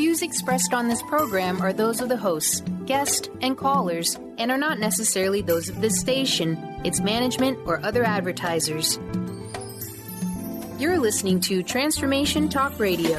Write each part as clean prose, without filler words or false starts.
views expressed on this program are those of the hosts, guests, and callers, and are not necessarily those of this station, its management, or other advertisers. You're listening to Transformation Talk Radio.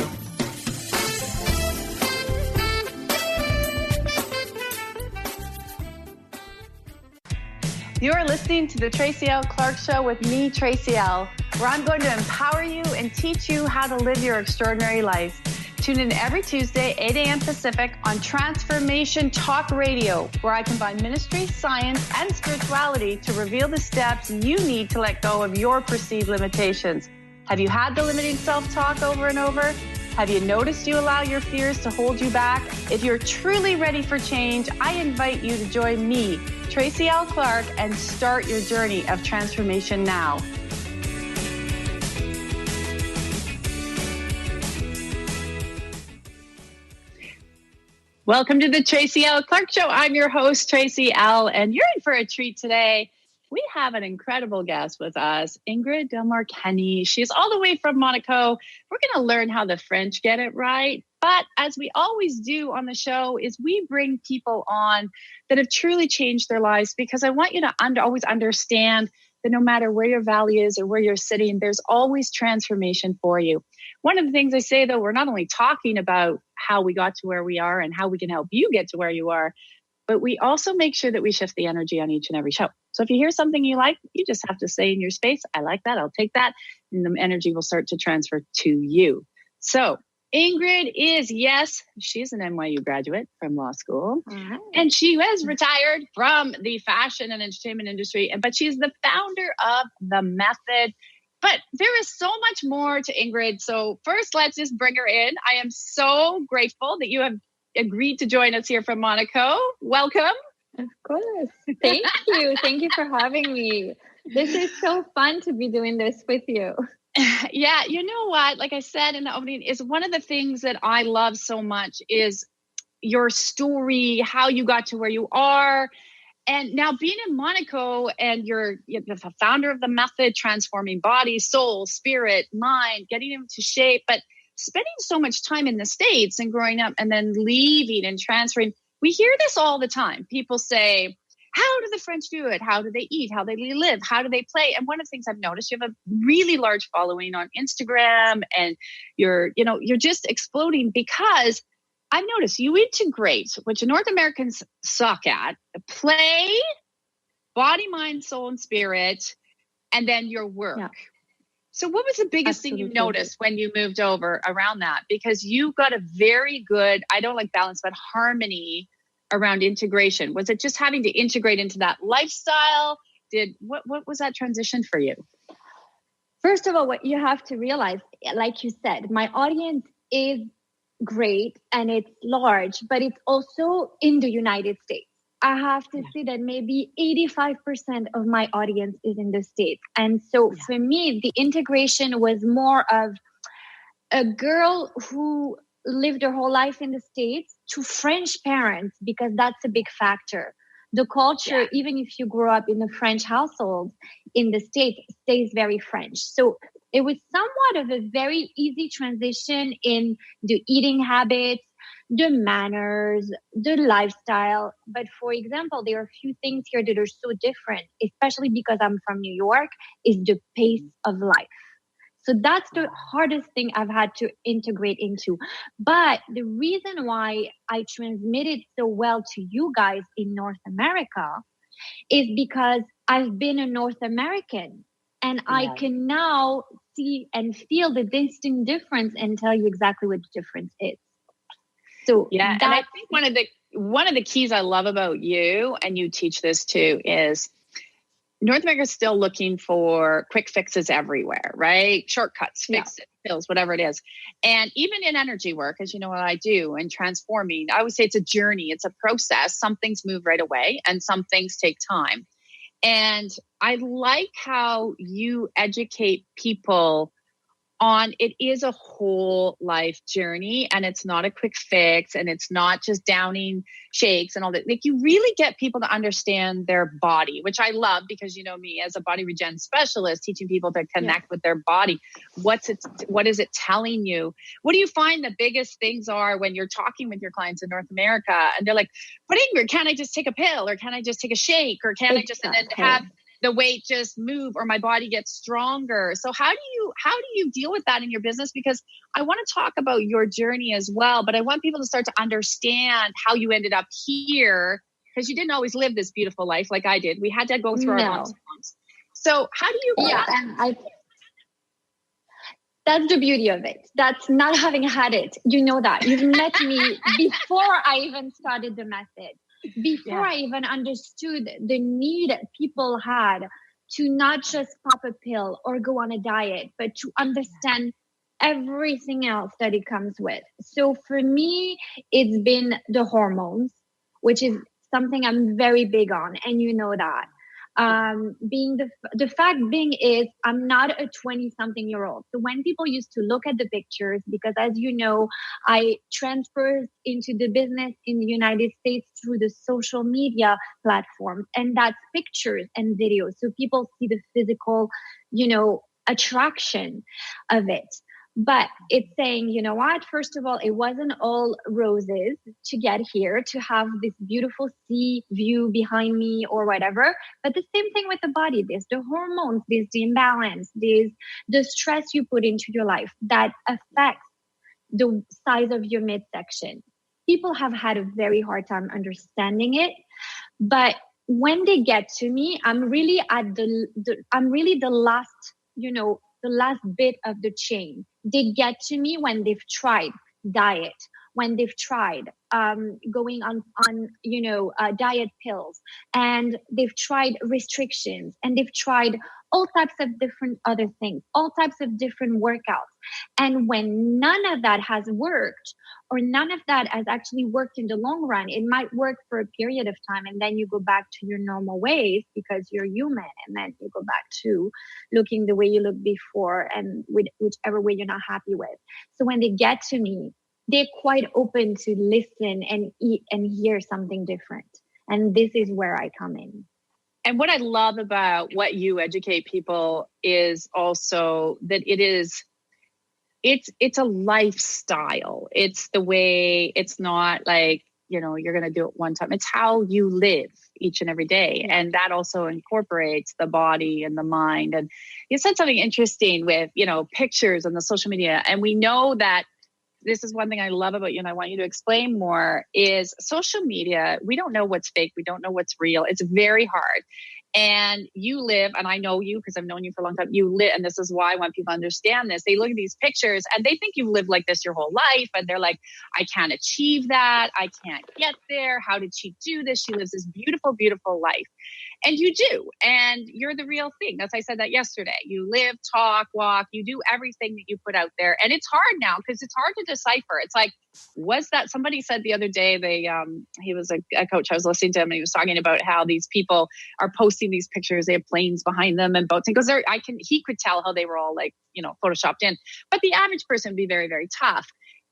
You're listening to the Tracy L. Clark Show with me, Tracy L., where I'm going to empower you and teach you how to live your extraordinary life. Tune in every Tuesday, 8 a.m. Pacific on Transformation Talk Radio, where I combine ministry, science, and spirituality to reveal the steps you need to let go of your perceived limitations. Have you had the limiting self-talk over and over? Have you noticed you allow your fears to hold you back? If you're truly ready for change, I invite you to join me, Tracy L. Clark, and start your journey of transformation now. Welcome to the Tracy L. Clark Show. I'm your host, Tracy L., and you're in for a treat today. We have an incredible guest with us, Ingrid mare-Kenny. She's all the way from Monaco. We're going to learn how the French get it right. But as we always do on the show, is we bring people on that have truly changed their lives, because I want you to always understand that no matter where your valley is or where you're sitting, there's always transformation for you. One of the things I say, though, we're not only talking about how we got to where we are and how we can help you get to where you are, but we also make sure that we shift the energy on each and every show. So if you hear something you like, you just have to say in your space, I like that, I'll take that, and the energy will start to transfer to you. So Ingrid is, yes, she's an NYU graduate from law school, and she was retired from the fashion and entertainment industry, but she's the founder of The Method. But there is so much more to Ingrid. So first, let's just bring her in. I am so grateful that you have agreed to join us here from Monaco. Welcome. Of course. Thank you. Thank you for having me. This is so fun to be doing this with you. Yeah, you know what? Like I said in the opening, is one of the things that I love so much is your story, how you got to where you are. And now being in Monaco, and you're the founder of The Method, transforming body, soul, spirit, mind, getting into shape, but spending so much time in the States and growing up and then leaving and transferring. We hear this all the time. People say, how do the French do it? How do they eat? How do they live? How do they play? And one of the things I've noticed, you have a really large following on Instagram, and you're just exploding, because I've noticed you integrate, which North Americans suck at, play, body, mind, soul, and spirit, and then your work. Yeah. So what was the biggest thing you noticed when you moved over around that? Because you got a very good, I don't like balance, but harmony around integration. Was it just having to integrate into that lifestyle? What was that transition for you? First of all, what you have to realize, like you said, my audience is great and it's large, but it's also in the United States. I have to say that maybe 85% of my audience is in the States. And so for me, the integration was more of a girl who lived her whole life in the States to French parents, because that's a big factor. The culture, even if you grow up in a French household in the States, stays very French. So it was somewhat of a very easy transition in the eating habits, the manners, the lifestyle. But for example, there are a few things here that are so different, especially because I'm from New York, is the pace of life. So that's the hardest thing I've had to integrate into. But the reason why I transmitted so well to you guys in North America is because I've been a North American, and I can now see and feel the distinct difference and tell you exactly what the difference is. So and I think one of the keys I love about you, and you teach this too, is North America is still looking for quick fixes everywhere, right? Shortcuts, fix it, pills, whatever it is. And even in energy work, as you know what I do, and transforming, I would say it's a journey, it's a process. Some things move right away and some things take time. And I like how you educate people it is a whole life journey, and it's not a quick fix, and it's not just downing shakes and all that. Like, you really get people to understand their body, which I love, because you know me as a body regen specialist, teaching people to connect with their body. What is it telling you? What do you find the biggest things are when you're talking with your clients in North America and they're like, but Ingrid, can't I just take a pill, or can I just take a shake, or can I just and then have the weight just move, or my body gets stronger? So how do you deal with that in your business? Because I want to talk about your journey as well, but I want people to start to understand how you ended up here, because you didn't always live this beautiful life like I did. We had to go through our ups and downs. So how do you? That's the beauty of it. That's not having had it. You know that. You've met me before I even started the method. Before I even understood the need people had to not just pop a pill or go on a diet, but to understand everything else that it comes with. So for me, it's been the hormones, which is something I'm very big on. And you know that. Being the fact being is I'm not a 20-something-year-old. So when people used to look at the pictures, because as you know, I transferred into the business in the United States through the social media platforms, and that's pictures and videos. So people see the physical, attraction of it. But it's saying, you know what, first of all, it wasn't all roses to get here, to have this beautiful sea view behind me or whatever. But the same thing with the body. There's the hormones, there's the imbalance, there's the stress you put into your life that affects the size of your midsection. People have had a very hard time understanding it. But when they get to me, I'm really at the last, the last bit of the chain. They get to me when they've tried diet, when they've tried going on diet pills, and they've tried restrictions, and they've tried all types of different other things, all types of different workouts. And when none of that has worked, or none of that has actually worked in the long run, it might work for a period of time, and then you go back to your normal ways because you're human, and then you go back to looking the way you looked before, and with whichever way you're not happy with. So when they get to me, they're quite open to listen and eat and hear something different. And this is where I come in. And what I love about what you educate people is also that it's a lifestyle. It's the way, it's not like, you're going to do it one time. It's how you live each and every day. And that also incorporates the body and the mind. And you said something interesting with, pictures on the social media. And we know that this is one thing I love about you, and I want you to explain more, is social media. We don't know what's fake. We don't know what's real. It's very hard. And you live, and I know you because I've known you for a long time, you live, and this is why I want people to understand this. They look at these pictures and they think you live like this your whole life. And they're like, I can't achieve that. I can't get there. How did she do this? She lives this beautiful, beautiful life. And you do. And you're the real thing. That's, I said that yesterday. You live, talk, walk, you do everything that you put out there. And it's hard now because it's hard to decipher. It's like, was that, somebody said the other day, he was a coach, I was listening to him, and he was talking about how these people are posting these pictures. They have planes behind them and boats. And because he could tell how they were all photoshopped in, but the average person would be very, very tough.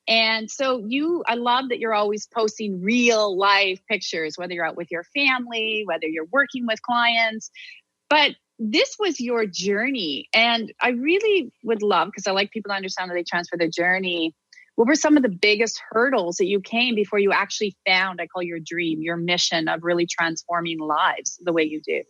And so I love that you're always posting real life pictures, whether you're out with your family, whether you're working with clients. But this was your journey. And I really would love, because I like people to understand how they transfer their journey. What were some of the biggest hurdles that you came before you actually found, I call your dream, your mission of really transforming lives the way you do?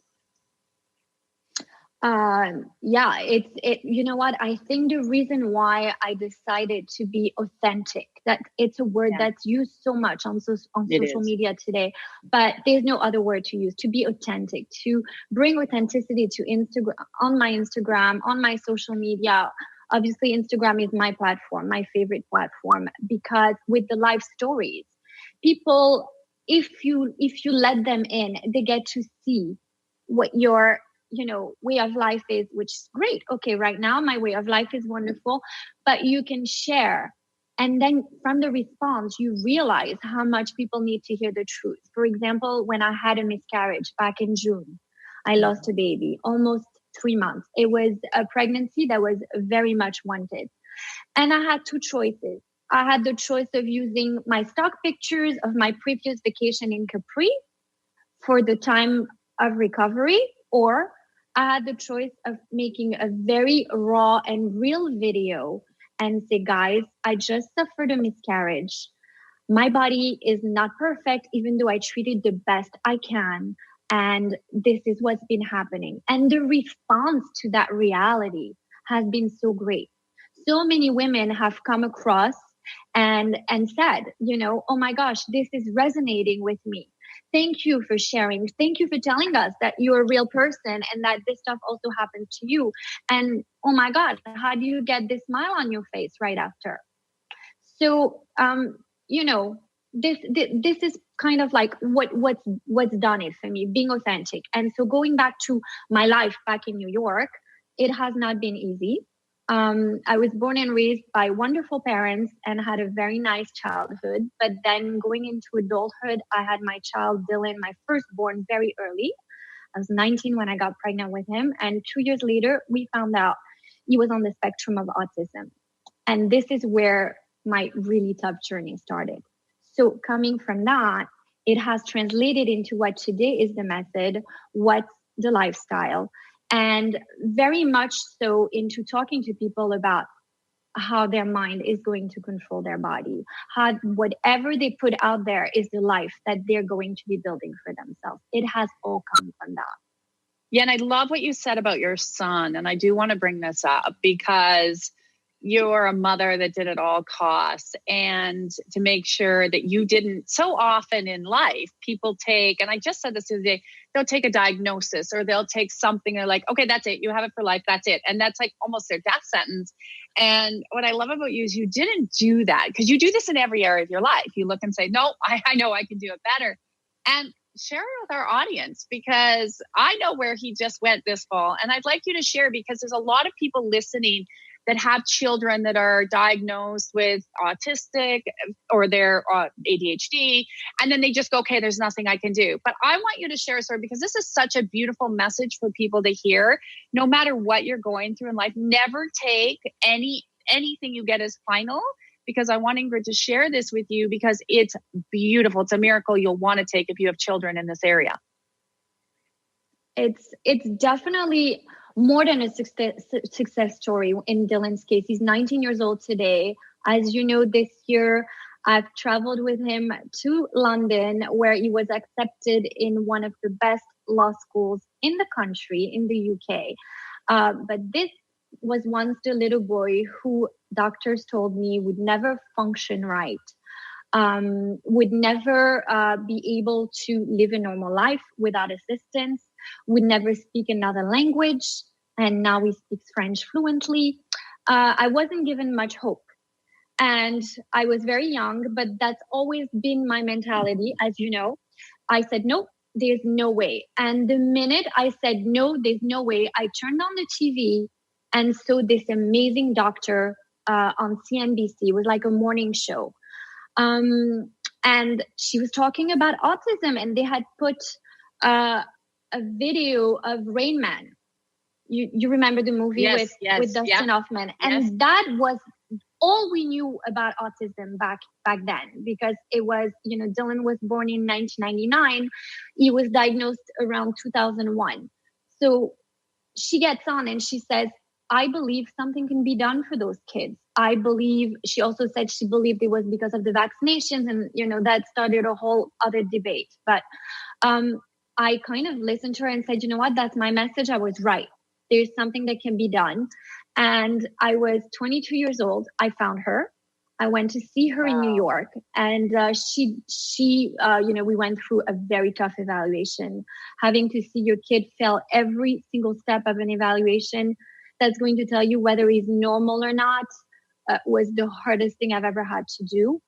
You know what? I think the reason why I decided to be authentic, that it's a word that's used so much on social media today, but there's no other word to use. To be authentic, to bring authenticity to Instagram, on my Instagram, on my social media. Obviously, Instagram is my platform, my favorite platform, because with the life stories, people, if you let them in, they get to see what your way of life is, which is great. Okay, right now my way of life is wonderful, but you can share. And then from the response, you realize how much people need to hear the truth. For example, when I had a miscarriage back in June, I lost a baby, almost 3 months. It was a pregnancy that was very much wanted. And I had 2 choices. I had the choice of using my stock pictures of my previous vacation in Capri for the time of recovery, or I had the choice of making a very raw and real video and say, guys, I just suffered a miscarriage. My body is not perfect, even though I treated the best I can. And this is what's been happening. And the response to that reality has been so great. So many women have come across and said, oh my gosh, this is resonating with me. Thank you for sharing. Thank you for telling us that you're a real person and that this stuff also happened to you. And oh my God, how do you get this smile on your face right after? So, this is kind of like what's done it for me, being authentic. And so going back to my life back in New York, it has not been easy. I was born and raised by wonderful parents and had a very nice childhood. But then going into adulthood, I had my child, Dylan, my firstborn, very early. I was 19 when I got pregnant with him. And 2 years later, we found out he was on the spectrum of autism. And this is where my really tough journey started. So coming from that, it has translated into what today is the method, what's the lifestyle, and very much so into talking to people about how their mind is going to control their body, how whatever they put out there is the life that they're going to be building for themselves. It has all come from that. Yeah, and I love what you said about your son. And I do want to bring this up because you're a mother that did at all costs, and to make sure that you didn't. So often in life, people take, and I just said this the other day, they'll take a diagnosis or they'll take something. They're like, okay, that's it. You have it for life. That's it. And that's like almost their death sentence. And what I love about you is you didn't do that, because you do this in every area of your life. You look and say, no, I know I can do it better. And share it with our audience, because I know where he just went this fall. And I'd like you to share, because there's a lot of people listening that have children that are diagnosed with autistic or they're ADHD. And then they just go, okay, there's nothing I can do. But I want you to share a story, because this is such a beautiful message for people to hear. No matter what you're going through in life, never take anything you get as final, because I want Ingrid to share this with you, because it's beautiful. It's a miracle you'll want to take if you have children in this area. It's definitely more than a success story in Dylan's case. He's 19 years old today. As you know, this year, I've traveled with him to London, where he was accepted in one of the best law schools in the country, in the UK. But this was once the little boy who doctors told me would never function right, would never be able to live a normal life without assistance, would never speak another language, and now he speaks French fluently. I wasn't given much hope. And I was very young, but that's always been my mentality. As you know, I said, nope, there's no way. And the minute I said, no, there's no way, I turned on the TV and saw this amazing doctor on CNBC. It was like a morning show. And she was talking about autism, and they had put a video of Rain Man. You remember the movie with Dustin Hoffman? And that was all we knew about autism back then, because it was, Dylan was born in 1999. He was diagnosed around 2001. So she gets on and she says, I believe something can be done for those kids. I believe, she also said she believed it was because of the vaccinations, and, that started a whole other debate. But I kind of listened to her and said, you know what, that's my message. I was right. There's something that can be done. And I was 22 years old. I found her. I went to see her in New York, and she we went through a very tough evaluation. Having to see your kid fail every single step of an evaluation that's going to tell you whether he's normal or not was the hardest thing I've ever had to do.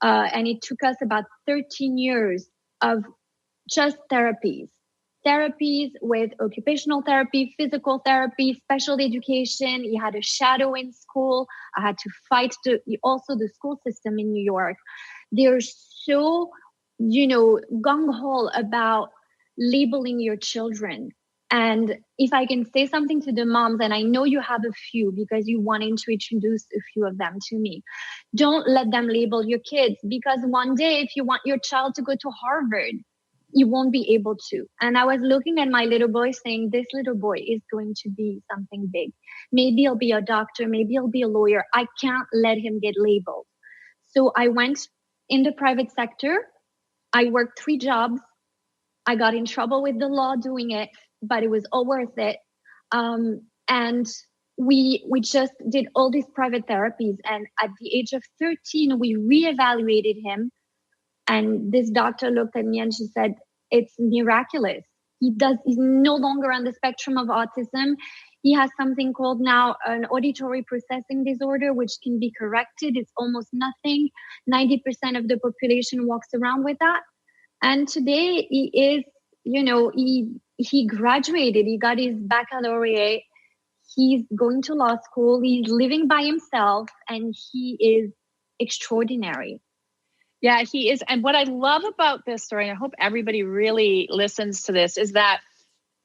And it took us about 13 years of just therapies with occupational therapy, physical therapy, special education. He had a shadow in school. I had to fight also the school system in New York. They're so, gung-ho about labeling your children. And if I can say something to the moms, and I know you have a few because you wanted to introduce a few of them to me, don't let them label your kids, because one day if you want your child to go to Harvard, you won't be able to. And I was looking at my little boy saying, this little boy is going to be something big. Maybe he'll be a doctor. Maybe he'll be a lawyer. I can't let him get labeled. So I went in the private sector. I worked 3 jobs. I got in trouble with the law doing it, but it was all worth it. And we just did all these private therapies. And at the age of 13, we reevaluated him. And this doctor looked at me and she said, it's miraculous. He's no longer on the spectrum of autism. He has something called now an auditory processing disorder, which can be corrected. It's almost nothing. 90% of the population walks around with that. And today he is, he graduated. He got his baccalaureate. He's going to law school. He's living by himself and he is extraordinary. Yeah, he is. And what I love about this story, and I hope everybody really listens to this, is that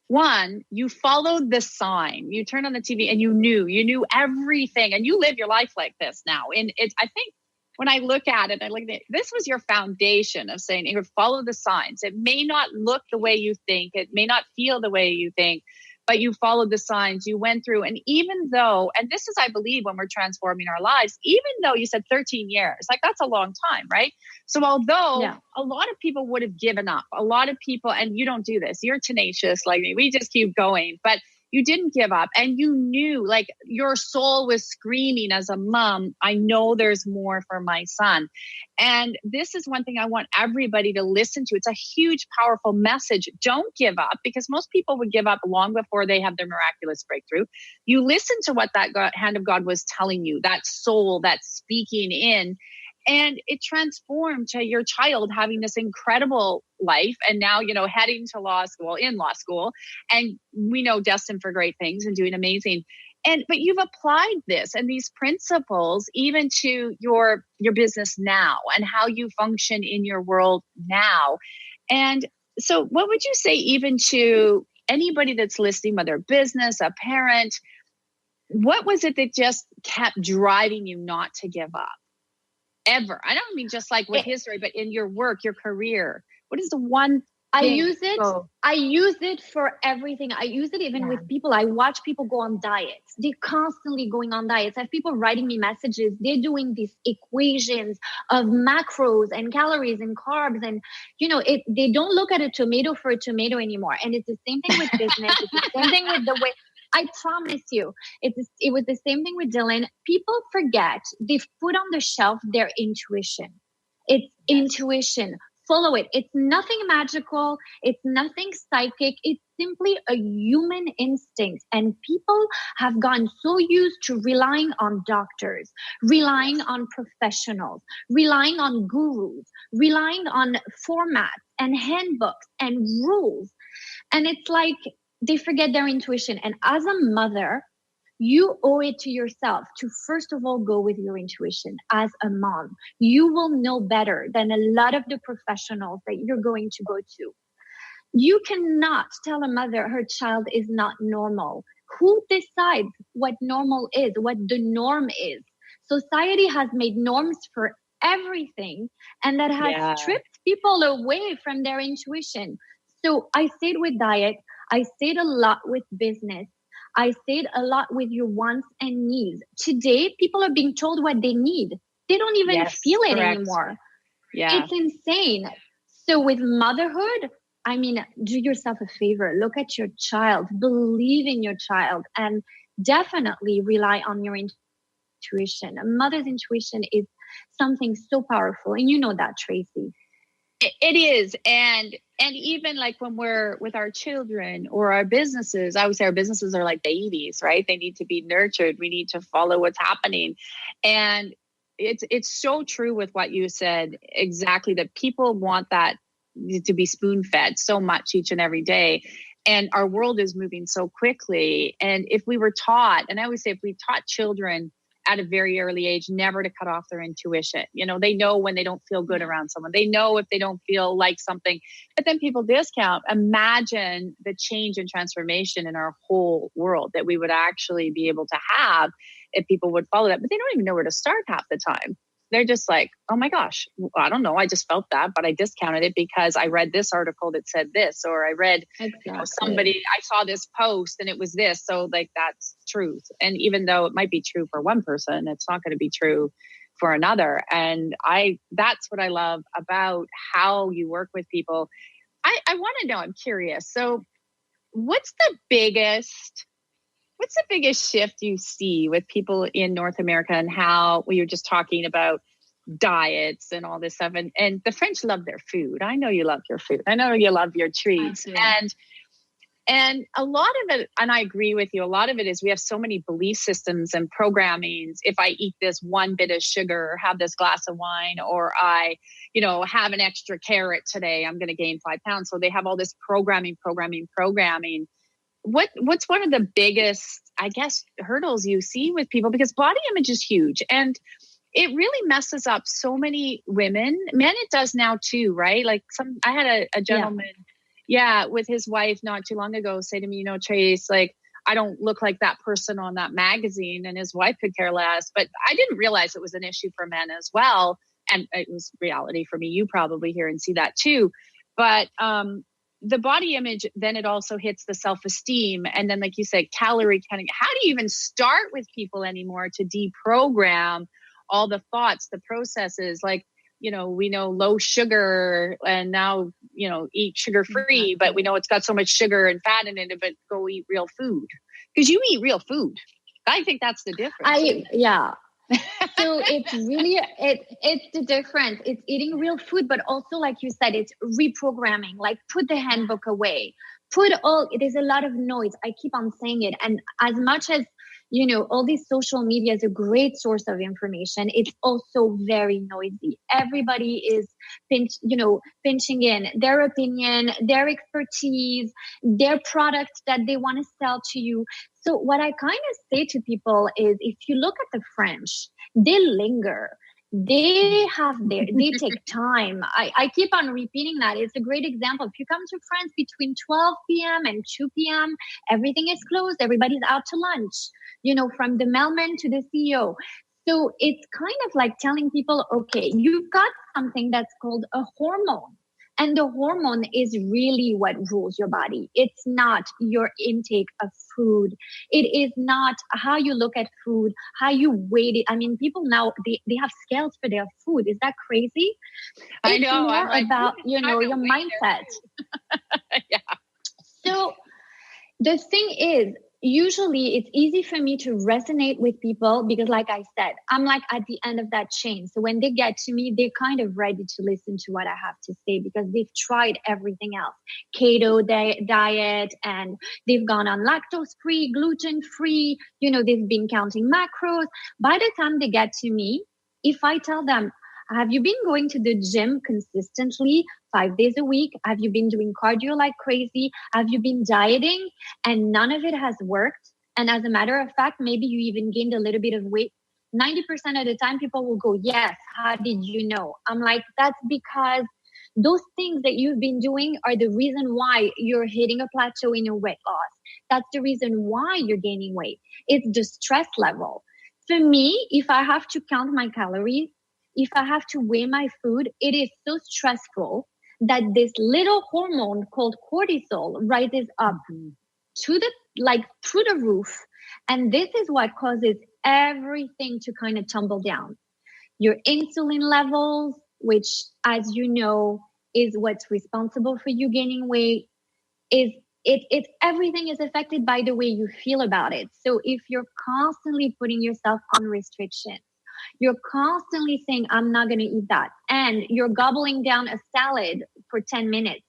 one, you followed the sign. You turned on the TV and you knew everything, and you live your life like this now. And I think when I look at it, this was your foundation of saying, Ingrid, follow the signs. It may not look the way you think. It may not feel the way you think, but you followed the signs. You went through. And even though, and this is, I believe, when we're transforming our lives, even though you said 13 years, like that's a long time, right? So although a lot of people would have given up, a lot of people, and you don't do this, you're tenacious like me, we just keep going, but you didn't give up. And you knew, like, your soul was screaming as a mom, I know there's more for my son. And this is one thing I want everybody to listen to. It's a huge, powerful message. Don't give up, because most people would give up long before they have their miraculous breakthrough. You listen to what that hand of God was telling you, that soul that's speaking in. And it transformed to your child having this incredible life. And now, heading to law school, and we know destined for great things and doing amazing. But you've applied this and these principles even to your business now and how you function in your world now. And so what would you say even to anybody that's listening, whether a business, a parent, what was it that just kept driving you not to give up? Ever. I don't mean just like with history, but in your work, your career. What is the one I use it for everything. I use it even with people. I watch people go on diets. They're constantly going on diets. I have people writing me messages. They're doing these equations of macros and calories and carbs. And, they don't look at a tomato for a tomato anymore. And it's the same thing with business. It's the same thing with the way. I promise you, it was the same thing with Dylan. People forget they've put on the shelf their intuition. It's intuition. Follow it. It's nothing magical. It's nothing psychic. It's simply a human instinct. And people have gotten so used to relying on doctors, relying on professionals, relying on gurus, relying on formats and handbooks and rules. And it's like, they forget their intuition. And as a mother, you owe it to yourself to first of all go with your intuition. As a mom, you will know better than a lot of the professionals that you're going to go to. You cannot tell a mother her child is not normal. Who decides what normal is, what the norm is? Society has made norms for everything, and that has stripped people away from their intuition. So I stayed with diet. I stayed a lot with business. I stayed a lot with your wants and needs. Today, people are being told what they need. They don't even feel it anymore. Yeah. It's insane. So with motherhood, do yourself a favor. Look at your child. Believe in your child. And definitely rely on your intuition. A mother's intuition is something so powerful. And you know that, Tracy. It is. And even like when we're with our children or our businesses, I would say our businesses are like babies, right? They need to be nurtured. We need to follow what's happening. And it's so true with what you said, exactly, that people want that to be spoon-fed so much each and every day. And our world is moving so quickly. And if we were taught, and I always say, if we taught children at a very early age, never to cut off their intuition. You know, they know when they don't feel good around someone. They know if they don't feel like something, but then people discount. Imagine the change and transformation in our whole world that we would actually be able to have if people would follow that, but they don't even know where to start half the time. They're just like, oh my gosh, I don't know. I just felt that, but I discounted it because I read this article that said this, or I read somebody, I saw this post and it was this. So like, that's truth. And even though it might be true for one person, it's not going to be true for another. And that's what I love about how you work with people. I want to know, I'm curious. So what's the biggest shift you see with people in North America, and how we were just talking about diets and all this stuff, and the French love their food. I know you love your food. I know you love your treats. And a lot of it, and I agree with you, a lot of it is we have so many belief systems and programmings. If I eat this one bit of sugar or have this glass of wine, or I, have an extra carrot today, I'm going to gain 5 pounds. So they have all this programming. What's one of the biggest, I guess, hurdles you see with people? Because body image is huge, and it really messes up so many women. Men, it does now too, right? Like I had a gentleman, with his wife not too long ago say to me, Trace, like, I don't look like that person on that magazine, and his wife could care less. But I didn't realize it was an issue for men as well. And it was reality for me. You probably hear and see that too. But, the body image, then it also hits the self-esteem. And then, like you said, calorie counting. How do you even start with people anymore to deprogram all the thoughts, the processes? Like, we know low sugar, and now, eat sugar-free, but we know it's got so much sugar and fat in it, but go eat real food. Because you eat real food. I think that's the difference. So it's really, it's the difference. It's eating real food, but also, like you said, it's reprogramming, like put the handbook away, there's a lot of noise. I keep on saying it. And as much as, all these social media is a great source of information, it's also very noisy. Everybody is pinching in their opinion, their expertise, their product that they want to sell to you. So what I kind of say to people is, if you look at the French, they linger. They take time. I keep on repeating that. It's a great example. If you come to France between 12 p.m. and 2 p.m., everything is closed. Everybody's out to lunch, from the mailman to the CEO. So it's kind of like telling people, okay, you've got something that's called a hormone. And the hormone is really what rules your body. It's not your intake of food. It is not how you look at food, how you weight it. I mean, people now, they have scales for their food. Is that crazy? I know. It's more about, your mindset. So the thing is, usually it's easy for me to resonate with people because, like I said, I'm like at the end of that chain. So when they get to me, they're kind of ready to listen to what I have to say because they've tried everything else. Keto diet, and they've gone on lactose-free, gluten-free, they've been counting macros. By the time they get to me, if I tell them, have you been going to the gym consistently 5 days a week? Have you been doing cardio like crazy? Have you been dieting? And none of it has worked. And as a matter of fact, maybe you even gained a little bit of weight. 90% of the time people will go, yes, how did you know? I'm like, that's because those things that you've been doing are the reason why you're hitting a plateau in your weight loss. That's the reason why you're gaining weight. It's the stress level. For me, if I have to count my calories, if I have to weigh my food, it is so stressful that this little hormone called cortisol rises up through the roof. And this is what causes everything to kind of tumble down. Your insulin levels, which, as you know, is what's responsible for you gaining weight, everything is affected by the way you feel about it. So if you're constantly putting yourself on restriction, you're constantly saying, I'm not going to eat that, and you're gobbling down a salad for 10 minutes,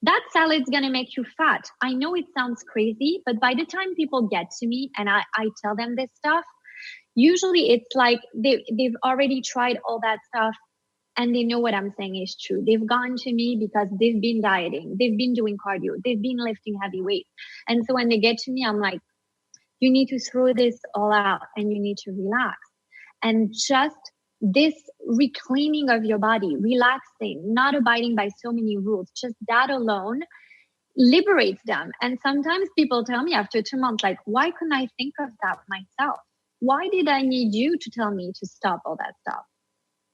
that salad's going to make you fat. I know it sounds crazy, but by the time people get to me and I tell them this stuff, usually it's like they've already tried all that stuff and they know what I'm saying is true. They've gone to me because they've been dieting, they've been doing cardio, they've been lifting heavy weights. And so when they get to me, I'm like, You need to throw this all out and you need to relax. And just this reclaiming of your body, relaxing, not abiding by so many rules, just that alone liberates them. And sometimes people tell me after 2 months, like, why couldn't I think of that myself? Why did I need you to tell me to stop all that stuff?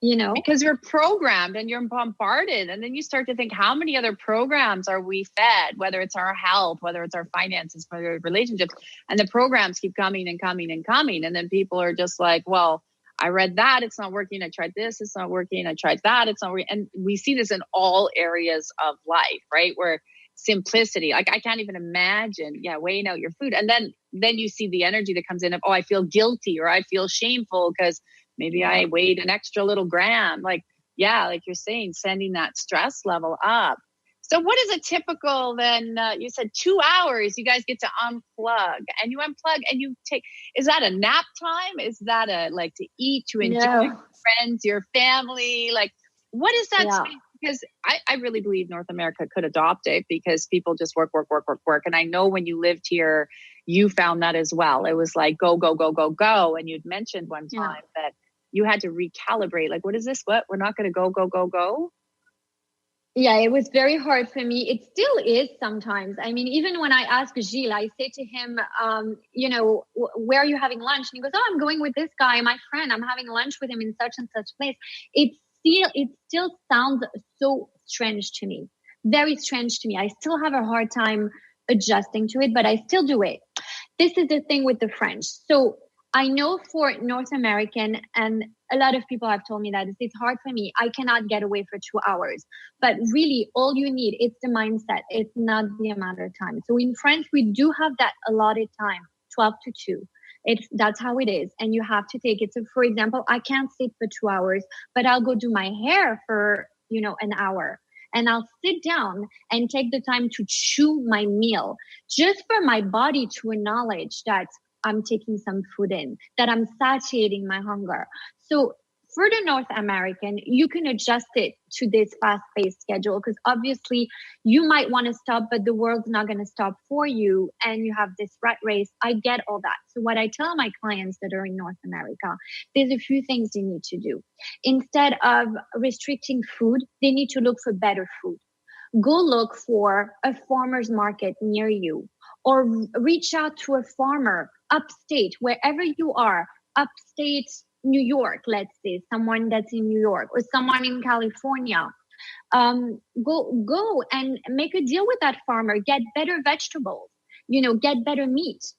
You know, because you're programmed and you're bombarded. And then you start to think, how many other programs are we fed, whether it's our health, whether it's our finances, whether it's relationships, and the programs keep coming and coming and coming. And then people are just like, well, I read that, it's not working. I tried this, it's not working. I tried that, it's not working. And we see this in all areas of life, right? Where simplicity, like I can't even imagine, weighing out your food. And then you see the energy that comes in of, oh, I feel guilty or I feel shameful because maybe I weighed an extra little gram. Like you're saying, sending that stress level up. So what is a typical then, you said 2 hours, you guys get to unplug and you unplug and you take, is that a nap time? Is that a, like to eat, to enjoy your friends, your family? Like, what is that space? Because I really believe North America could adopt it because people just work. And I know when you lived here, you found that as well. It was like, go. And you'd mentioned one time that you had to recalibrate. Like, what is this? What? We're not going to go. Yeah, it was very hard for me. It still is sometimes. I mean, even when I ask Gilles, I say to him, where are you having lunch? And he goes, oh, I'm going with this guy, my friend. I'm having lunch with him in such and such place. It still sounds so strange to me, very strange to me. I still have a hard time adjusting to it, but I still do it. This is the thing with the French. So I know for North American, and a lot of people have told me that it's hard for me. I cannot get away for 2 hours, but really all you need, it's the mindset. It's not the amount of time. So in French, we do have that allotted time, 12 to 2. That's how it is. And you have to take it. So for example, I can't sit for 2 hours, but I'll go do my hair for, an hour. And I'll sit down and take the time to chew my meal just for my body to acknowledge that I'm taking some food in, that I'm satiating my hunger. So for the North American, you can adjust it to this fast-paced schedule because obviously you might want to stop, but the world's not going to stop for you. And you have this rat race. I get all that. So what I tell my clients that are in North America, there's a few things they need to do. Instead of restricting food, they need to look for better food. Go look for a farmer's market near you or reach out to a farmer upstate, wherever you are, upstate New York, let's say, someone that's in New York or someone in California. Go and make a deal with that farmer, get better vegetables, get better meat.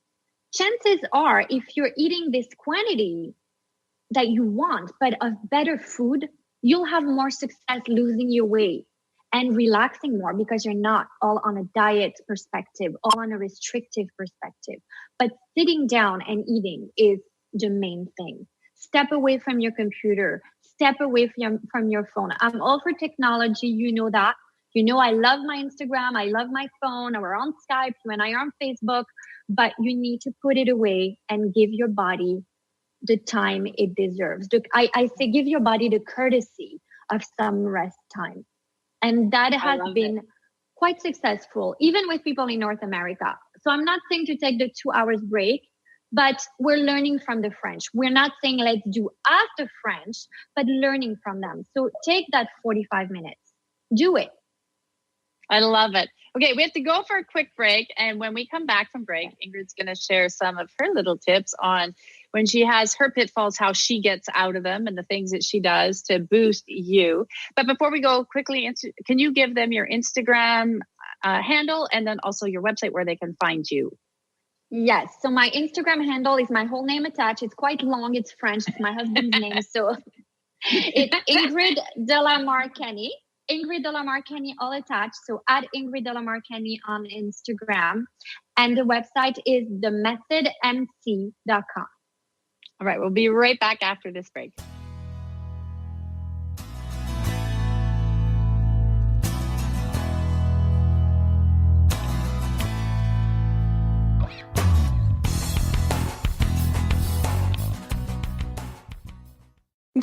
Chances are, if you're eating this quantity that you want, but of better food, you'll have more success losing your weight and relaxing more because you're not all on a diet perspective, all on a restrictive perspective. But sitting down and eating is the main thing. Step away from your computer. Step away from your phone. I'm all for technology. You know that. I love my Instagram. I love my phone. We're on Skype. You and I are on Facebook. But you need to put it away and give your body the time it deserves. I say give your body the courtesy of some rest time. And that has been quite successful, even with people in North America. So I'm not saying to take the 2 hours break, but we're learning from the French. We're not saying let's do after French, but learning from them. So take that 45 minutes. Do it. I love it. Okay, we have to go for a quick break. And when we come back from break, Ingrid's going to share some of her little tips on when she has her pitfalls, how she gets out of them and the things that she does to boost you. But before we go quickly, can you give them your Instagram handle and then also your website where they can find you? Yes. So my Instagram handle is my whole name attached. It's quite long. It's French. It's my husband's name. So it's Ingrid Delamarre-Kenny. Ingrid Delamarre-Kenny all attached. So at Ingrid Delamarre-Kenny on Instagram. And the website is themethodmc.com. All right. We'll be right back after this break.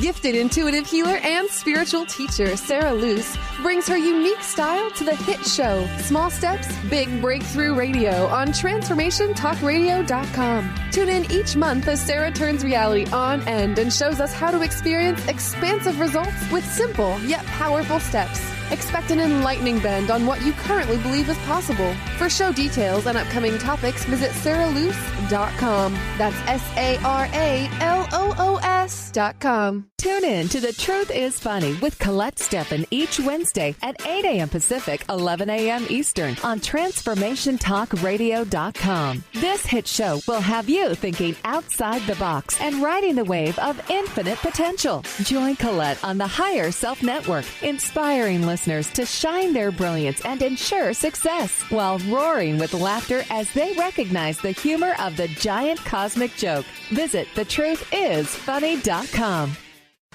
Gifted intuitive healer and spiritual teacher Sarah Luce brings her unique style to the hit show Small Steps, Big Breakthrough Radio on TransformationTalkRadio.com. Tune in each month as Sarah turns reality on end and shows us how to experience expansive results with simple yet powerful steps. Expect an enlightening bend on what you currently believe is possible. For show details and upcoming topics, visit sarahluce.com. That's SARALOOS.com. Tune in to The Truth is Funny with Colette Steffen each Wednesday at 8 a.m. Pacific, 11 a.m. Eastern on TransformationTalkRadio.com. This hit show will have you thinking outside the box and riding the wave of infinite potential. Join Colette on the Higher Self Network, inspiring listeners to shine their brilliance and ensure success while roaring with laughter as they recognize the humor of the giant cosmic joke. Visit thetruthisfunny.com.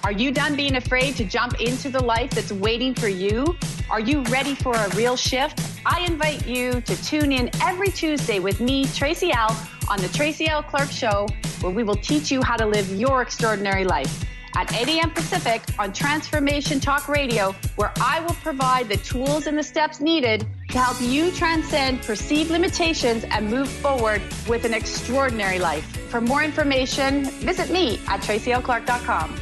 Are you done being afraid to jump into the life that's waiting for you? Are you ready for a real shift? I invite you to tune in every Tuesday with me, Tracy L, on the Tracy L. Clark Show, where we will teach you how to live your extraordinary life. At 8 a.m. Pacific on Transformation Talk Radio, where I will provide the tools and the steps needed to help you transcend perceived limitations and move forward with an extraordinary life. For more information, visit me at tracylclark.com.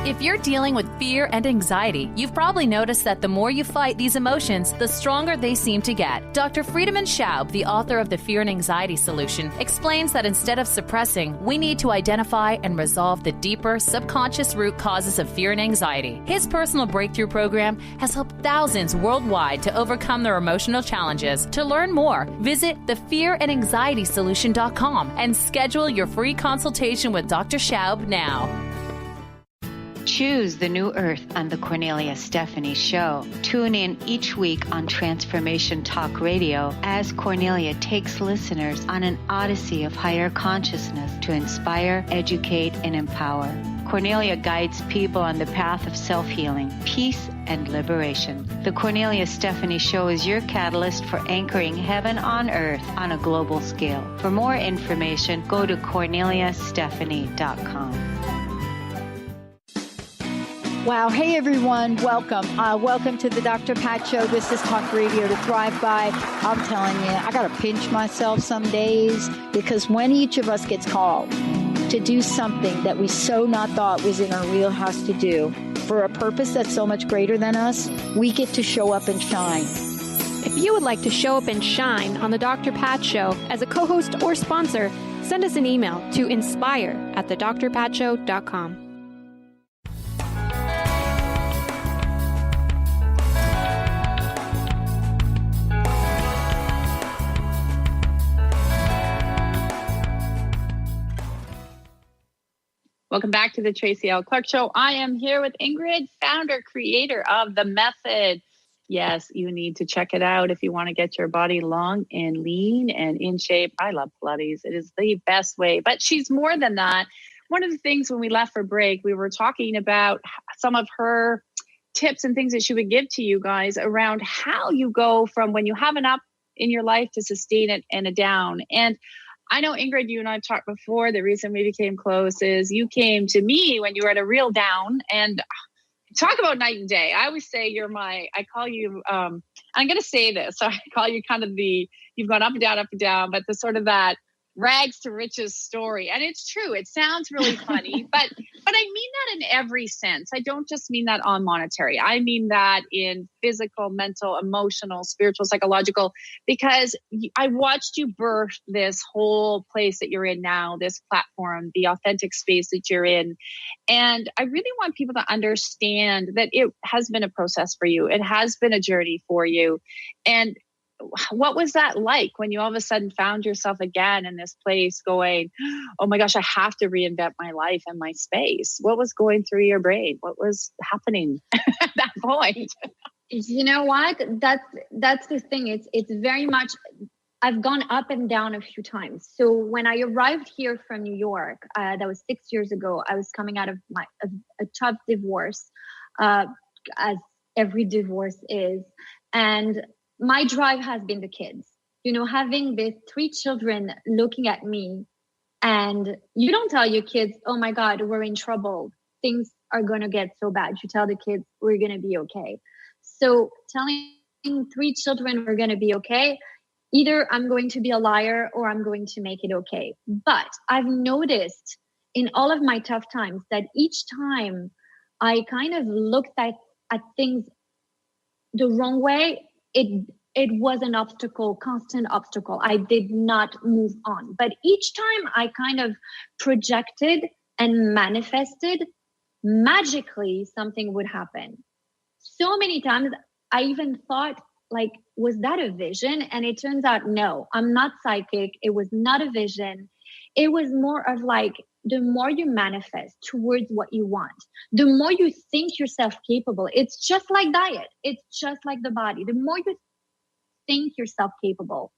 If you're dealing with fear and anxiety, you've probably noticed that the more you fight these emotions, the stronger they seem to get. Dr. Friedemann Schaub, the author of The Fear and Anxiety Solution, explains that instead of suppressing, we need to identify and resolve the deeper, subconscious root causes of fear and anxiety. His personal breakthrough program has helped thousands worldwide to overcome their emotional challenges. To learn more, visit thefearandanxietysolution.com and schedule your free consultation with Dr. Schaub now. Choose the new earth on the Cornelia Stephanie Show. Tune in each week on Transformation Talk Radio as Cornelia takes listeners on an odyssey of higher consciousness to inspire, educate, and empower. Cornelia guides people on the path of self-healing, peace, and liberation. The Cornelia Stephanie Show is your catalyst for anchoring heaven on earth on a global scale. For more information, go to corneliastephanie.com. Wow. Hey, everyone. Welcome. Welcome to the Dr. Pat Show. This is Talk Radio to Thrive By. I'm telling you, I got to pinch myself some days because when each of us gets called to do something that we so not thought was in our wheelhouse to do for a purpose that's so much greater than us, we get to show up and shine. If you would like to show up and shine on the Dr. Pat Show as a co-host or sponsor, send us an email to inspire@thedrpatshow.com. Welcome back to the Tracy L. Clark Show. I am here with Ingrid, founder, creator of The Method. Yes, you need to check it out if you want to get your body long and lean and in shape. I love Pilates. It is the best way, but she's more than that. One of the things when we left for break, we were talking about some of her tips and things that she would give to you guys around how you go from when you have an up in your life to sustain it and a down. And I know, Ingrid, you and I've talked before. The reason we became close is you came to me when you were at a real down, and talk about night and day. I always say I call you, I'm going to say this. So I call you kind of you've gone up and down, but the sort of that rags to riches story. And it's true. It sounds really funny, but I mean that in every sense. I don't just mean that on monetary. I mean that in physical, mental, emotional, spiritual, psychological, because I watched you birth this whole place that you're in now, this platform, the authentic space that you're in. And I really want people to understand that it has been a process for you. It has been a journey for you. And what was that like when you all of a sudden found yourself again in this place going, oh my gosh, I have to reinvent my life and my space? What was going through your brain? What was happening at that point? You know what? That's the thing. It's very much, I've gone up and down a few times. So when I arrived here from New York, that was 6 years ago, I was coming out of a tough divorce, as every divorce is. And my drive has been the kids, having the 3 children looking at me, and you don't tell your kids, oh my God, we're in trouble. things are going to get so bad. You tell the kids, we're going to be okay. So telling 3 children we're going to be okay, either I'm going to be a liar or I'm going to make it okay. But I've noticed in all of my tough times that each time I kind of looked at things the wrong way, it was an obstacle, constant obstacle. I did not move on. But each time I kind of projected and manifested, magically something would happen. So many times I even thought, like, was that a vision? And it turns out, no, I'm not psychic. It was not a vision. It was more of like, the more you manifest towards what you want, the more you think yourself capable. It's just like diet. It's just like the body. The more you think yourself capable,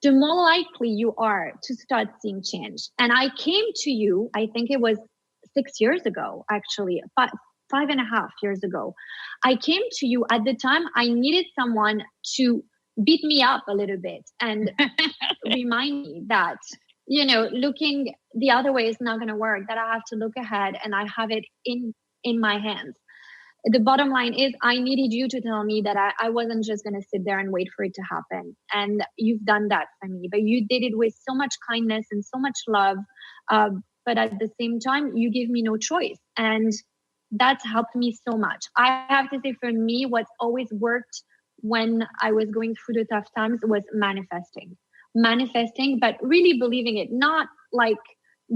the more likely you are to start seeing change. And I came to you, I think it was 6 years ago, actually, 5.5 years ago. I came to you at the time. I needed someone to beat me up a little bit and remind me that, you know, looking the other way is not going to work, that I have to look ahead and I have it in my hands. The bottom line is I needed you to tell me that I wasn't just going to sit there and wait for it to happen. And you've done that for me, but you did it with so much kindness and so much love. But at the same time, you gave me no choice. And that's helped me so much. I have to say, for me, what's always worked when I was going through the tough times was manifesting, but really believing it, not like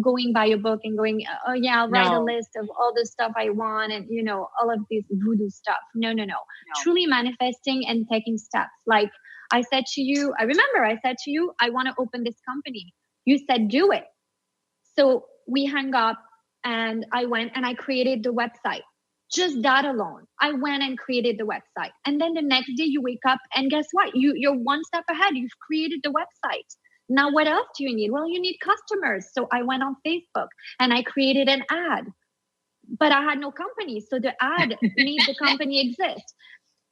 going by a book and going, oh yeah, I'll write a list of all the stuff I want and, you know, all of this voodoo stuff. No. Truly manifesting and taking steps. Like I said to you, I said to you, I want to open this company. You said, do it. So we hung up and I went and I created the website. Just that alone. I went and created the website. And then the next day you wake up and guess what? You're one step ahead. You've created the website. Now, what else do you need? Well, you need customers. So I went on Facebook and I created an ad, but I had no company. So the ad made the company exist.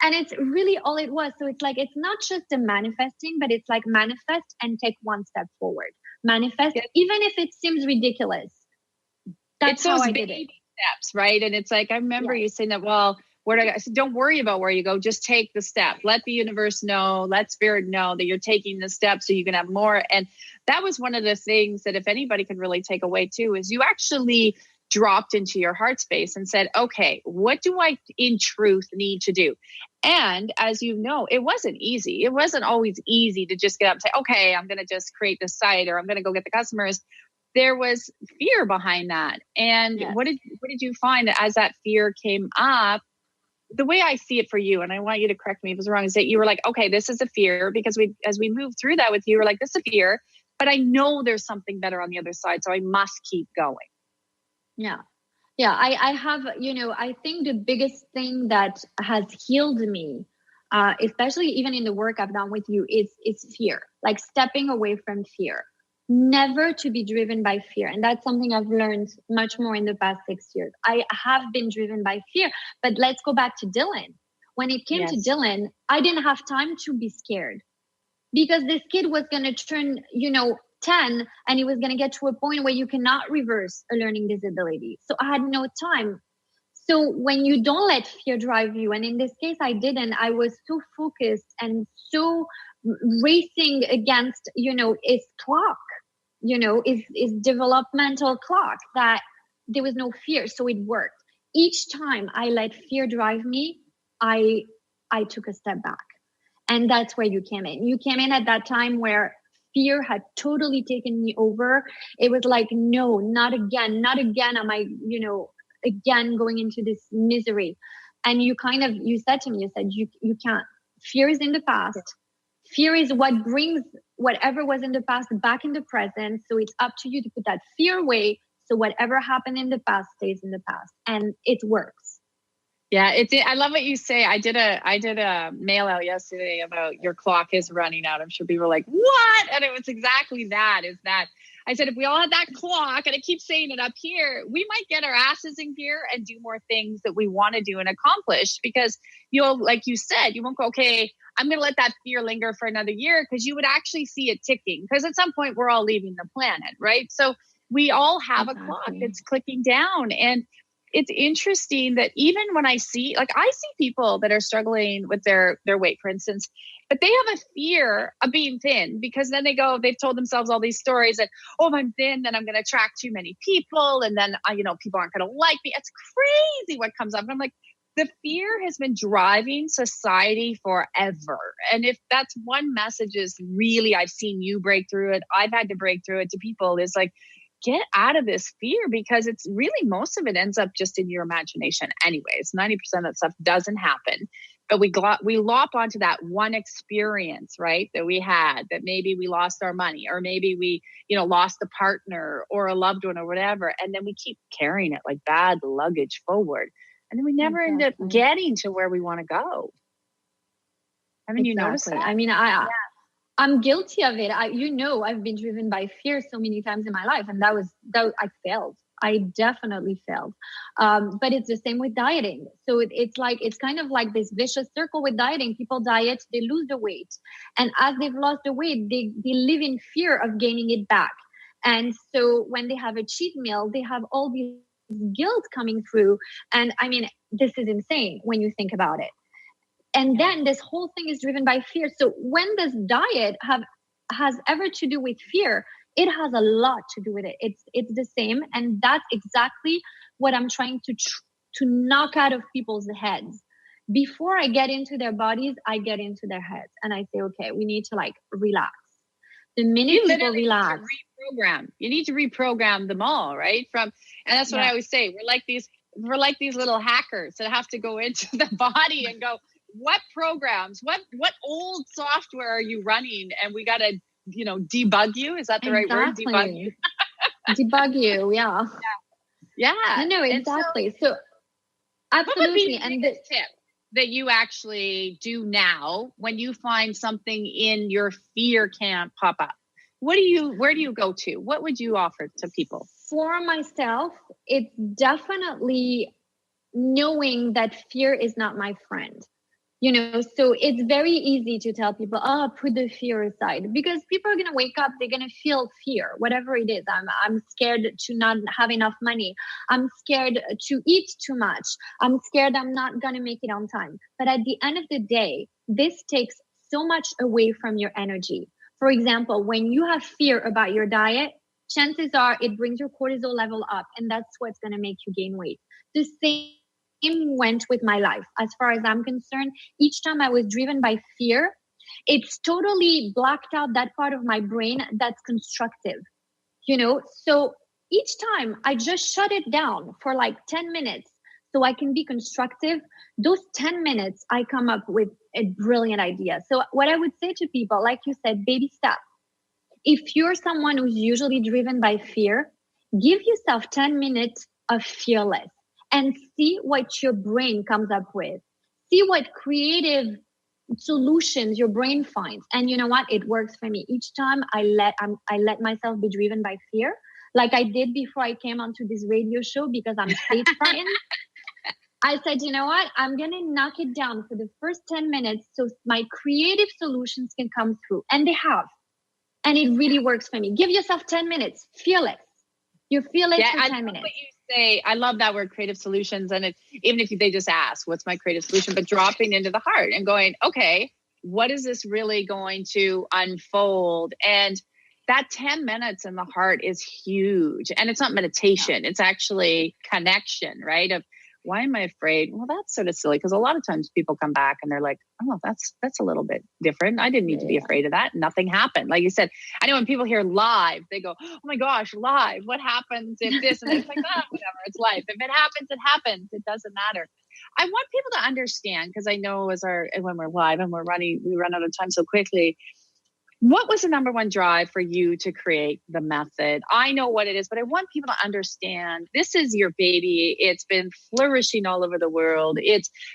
And it's really all it was. So it's like, it's not just the manifesting, but it's like manifest and take one step forward. Manifest, even if it seems ridiculous. That's how I did it. Steps, right? And it's like, I remember you saying that, well, where do I go? I said, don't worry about where you go. Just take the step. Let the universe know, let spirit know that you're taking the step so you can have more. And that was one of the things that if anybody can really take away too, is you actually dropped into your heart space and said, okay, what do I in truth need to do? And as you know, it wasn't easy. It wasn't always easy to just get up and say, okay, I'm going to just create this site or I'm going to go get the customers. There was fear behind that. And what did you find as that fear came up? The way I see it for you, and I want you to correct me if it's wrong, is that you were like, okay, this is a fear, because as we moved through that with you, we're like, this is a fear, but I know there's something better on the other side, so I must keep going. Yeah. I have, I think the biggest thing that has healed me, especially even in the work I've done with you, is fear, like stepping away from fear. Never to be driven by fear. And that's something I've learned much more in the past 6 years. I have been driven by fear, but let's go back to Dylan. When it came to Dylan, I didn't have time to be scared because this kid was going to turn, 10 and he was going to get to a point where you cannot reverse a learning disability. So I had no time. So when you don't let fear drive you, and in this case, I didn't, I was so focused and so racing against, his clock, his developmental clock, that there was no fear. So it worked. Each time I let fear drive me, I took a step back. And that's where you came in. You came in at that time where fear had totally taken me over. It was like, no, not again. Not again am I, again going into this misery. And you said to me, you can't. Fear is in the past. Fear is what brings whatever was in the past back in the present. So it's up to you to put that fear away. So whatever happened in the past stays in the past, and it works. Yeah, I love what you say. I did a mail out yesterday about your clock is running out. I'm sure people were like, what? And it was exactly that. I said, if we all had that clock, and I keep saying it up here, we might get our asses in gear and do more things that we want to do and accomplish, because like you said, you won't go, okay, I'm going to let that fear linger for another year, because you would actually see it ticking, because at some point we're all leaving the planet, right? So we all have a clock that's clicking down. And it's interesting that even when I see people that are struggling with their weight, for instance, but they have a fear of being thin because then they've told themselves all these stories that, oh, if I'm thin, then I'm going to attract too many people. And then, people aren't going to like me. It's crazy what comes up. And I'm like, the fear has been driving society forever. And if that's one message is really, I've seen you break through it. I've had to break through it to people. It's like, get out of this fear, because it's really, most of it ends up just in your imagination anyways. 90% of that stuff doesn't happen. But we lop onto that one experience, right, that we had, that maybe we lost our money, or maybe we, lost a partner or a loved one or whatever. And then we keep carrying it like bad luggage forward. And then we never end up getting to where we want to go. Haven't you noticed that? I mean, I'm guilty of it. I've been driven by fear so many times in my life, and that I failed. I definitely failed. But it's the same with dieting. So it's kind of like this vicious circle with dieting. People diet, they lose the weight. And as they've lost the weight, they live in fear of gaining it back. And so when they have a cheat meal, they have all these guilt coming through. And I mean, this is insane when you think about it. And then this whole thing is driven by fear. So when this diet has ever to do with fear, it has a lot to do with it. It's the same. And that's exactly what I'm trying to knock out of people's heads. Before I get into their bodies, I get into their heads. And I say, okay, we need to relax. The minute people relax. You need to reprogram them all, right? And that's what I always say. We're like these little hackers that have to go into the body and go, what programs, what old software are you running? And we got to, debug you. Is that the right word? Debug you. Debug you. Yeah. Yeah. No, exactly. So absolutely. And the tip that you actually do now when you find something in your fear camp pop up, where do you go to? What would you offer to people? For myself, it's definitely knowing that fear is not my friend. So it's very easy to tell people, put the fear aside, because people are going to wake up, they're going to feel fear, whatever it is. I'm scared to not have enough money. I'm scared to eat too much. I'm scared I'm not going to make it on time. But at the end of the day, this takes so much away from your energy. For example, when you have fear about your diet, chances are it brings your cortisol level up, and that's what's going to make you gain weight. The same went with my life. As far as I'm concerned, each time I was driven by fear, it's totally blacked out that part of my brain that's constructive, So each time I just shut it down for 10 minutes so I can be constructive. Those 10 minutes, I come up with a brilliant idea. So what I would say to people, like you said, baby steps. If you're someone who's usually driven by fear, give yourself 10 minutes of fearless. And see what your brain comes up with. See what creative solutions your brain finds. And you know what? It works for me. Each time I let myself be driven by fear, like I did before I came onto this radio show, because I'm stage frightened. I said, you know what? I'm going to knock it down for the first 10 minutes so my creative solutions can come through. And they have. And it really works for me. Give yourself 10 minutes. Feel it. You feel it for 10 minutes. I love that word, creative solutions. And even if they just ask, what's my creative solution? But dropping into the heart and going, okay, what is this really going to unfold? And that 10 minutes in the heart is huge. And it's not meditation. It's actually connection, right? Of why am I afraid? Well, that's sort of silly, because a lot of times people come back and they're like, oh, that's a little bit different. I didn't need to be afraid of that. Nothing happened. Like you said, I know when people hear live, they go, oh my gosh, live. What happens if this? And it's like, whatever, it's life. If it happens, it happens. It doesn't matter. I want people to understand, because I know when we're live and we run out of time so quickly. What was the number one drive for you to create the method? I know what it is, but I want people to understand this is your baby. It's been flourishing all over the world.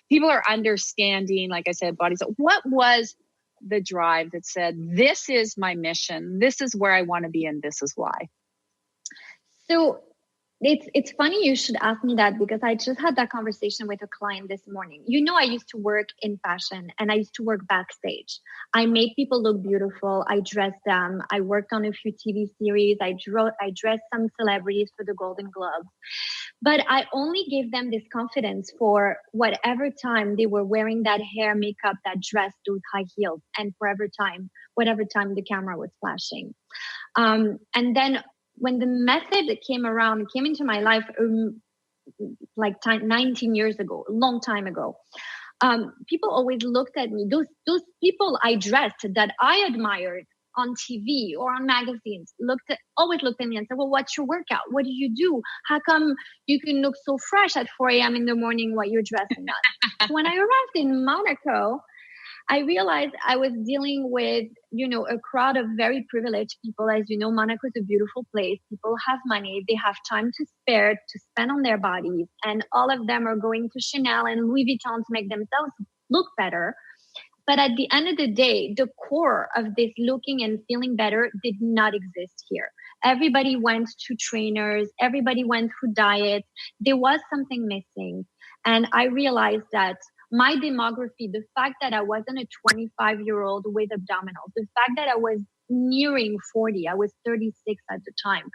People are understanding, like I said, bodies. What was the drive that said, this is my mission. This is where I want to be, and this is why? So It's funny you should ask me that, because I just had that conversation with a client this morning. You know, I used to work in fashion and I used to work backstage. I made people look beautiful. I dressed them. I worked on a few TV series. I dressed some celebrities for the Golden Globes. But I only gave them this confidence for whatever time they were wearing that hair, makeup, that dress, those high heels, and whatever time the camera was flashing. And then when the method came around, came into my life, 19 years ago, a long time ago, people always looked at me. Those people I dressed that I admired on TV or on magazines always looked at me and said, well, what's your workout? What do you do? How come you can look so fresh at 4 a.m. in the morning while you're dressing up? When I arrived in Monaco, I realized I was dealing with, a crowd of very privileged people. As you know, Monaco is a beautiful place. People have money. They have time to spare to spend on their bodies. And all of them are going to Chanel and Louis Vuitton to make themselves look better. But at the end of the day, the core of this looking and feeling better did not exist here. Everybody went to trainers. Everybody went through diets. There was something missing. And I realized that my demography, the fact that I wasn't a 25-year-old with abdominals, the fact that I was nearing 40, I was 36 at the time,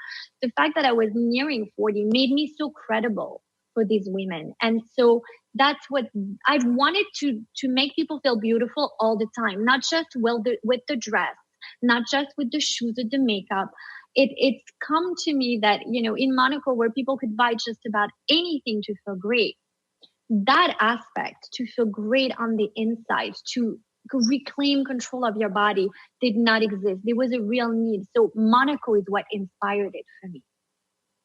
the fact that I was nearing 40 made me so credible for these women. And so that's what I wanted to make people feel beautiful all the time, not just with the dress, not just with the shoes or the makeup. It's come to me that, in Monaco, where people could buy just about anything to feel great, that aspect, to feel great on the inside, to reclaim control of your body, did not exist. There was a real need. So Monaco is what inspired it for me.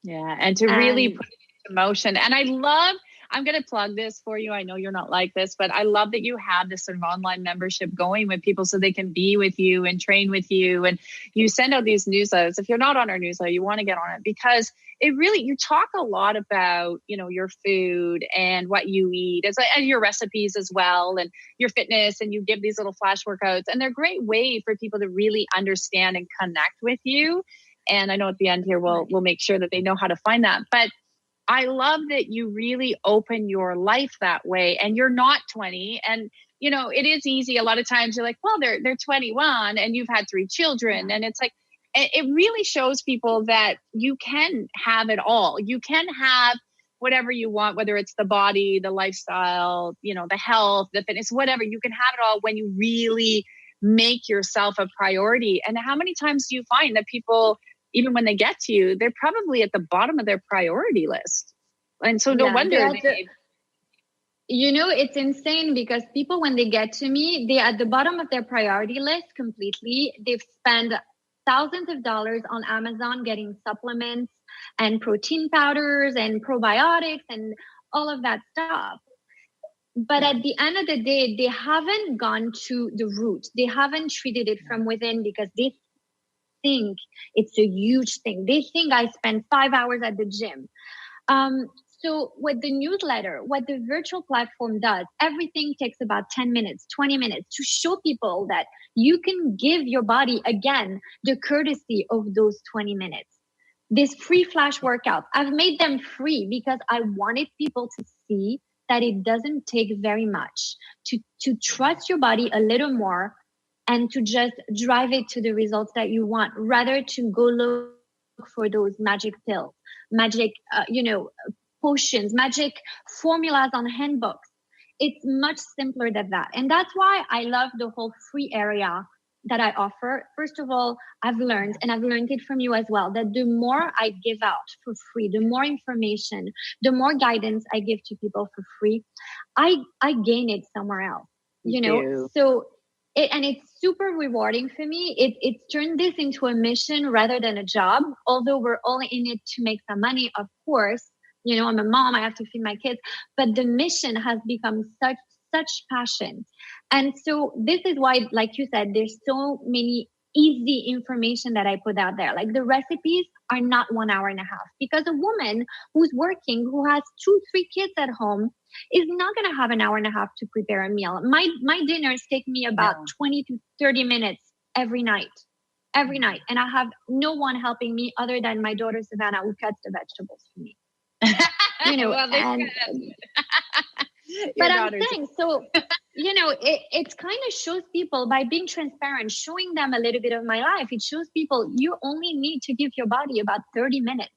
Yeah, and to really put it into motion. And I'm going to plug this for you. I know you're not like this, but I love that you have this sort of online membership going with people so they can be with you and train with you. And you send out these newsletters. If you're not on our newsletter, you want to get on it, because you talk a lot about, your food and what you eat and your recipes as well, and your fitness, and you give these little flash workouts, and they're a great way for people to really understand and connect with you. And I know at the end here, we'll make sure that they know how to find that. But I love that you really open your life that way, and you're not 20. And, it is easy. A lot of times you're like, well, they're 21 and you've had 3 children. And it's like, it really shows people that you can have it all. You can have whatever you want, whether it's the body, the lifestyle, the health, the fitness, whatever. You can have it all when you really make yourself a priority. And how many times do you find that people, even when they get to you, they're probably at the bottom of their priority list? And so no wonder it's insane, because people, when they get to me, they're at the bottom of their priority list completely. They've spent thousands of dollars on Amazon getting supplements and protein powders and probiotics and all of that stuff. But at the end of the day, they haven't gone to the root. They haven't treated it from within, because they think it's a huge thing. They think I spend 5 hours at the gym. So what the newsletter, what the virtual platform does, everything takes about 10 minutes, 20 minutes to show people that you can give your body, again, the courtesy of those 20 minutes. This free flash workout, I've made them free because I wanted people to see that it doesn't take very much to trust your body a little more and to just drive it to the results that you want, rather to go look for those magic pills, magic, potions, magic formulas on handbooks. It's much simpler than that. And that's why I love the whole free area that I offer. First of all, I've learned, and I've learned it from you as well, that the more I give out for free, the more information, the more guidance I give to people for free, I gain it somewhere else, So it's super rewarding for me. It's turned this into a mission rather than a job, although we're all in it to make some money, of course. I'm a mom, I have to feed my kids, but the mission has become such passion. And so this is why, like you said, there's so many easy information that I put out there. Like the recipes are not 1 hour and a half, because a woman who's working, who has 2-3 kids at home, is not going to have an hour and a half to prepare a meal. My dinners take me about 20 to 30 minutes every night. every night. And I have no one helping me other than my daughter, Savannah, who cuts the vegetables for me. Well, but I'm saying, so, it kind of shows people by being transparent, showing them a little bit of my life. It shows people you only need to give your body about 30 minutes.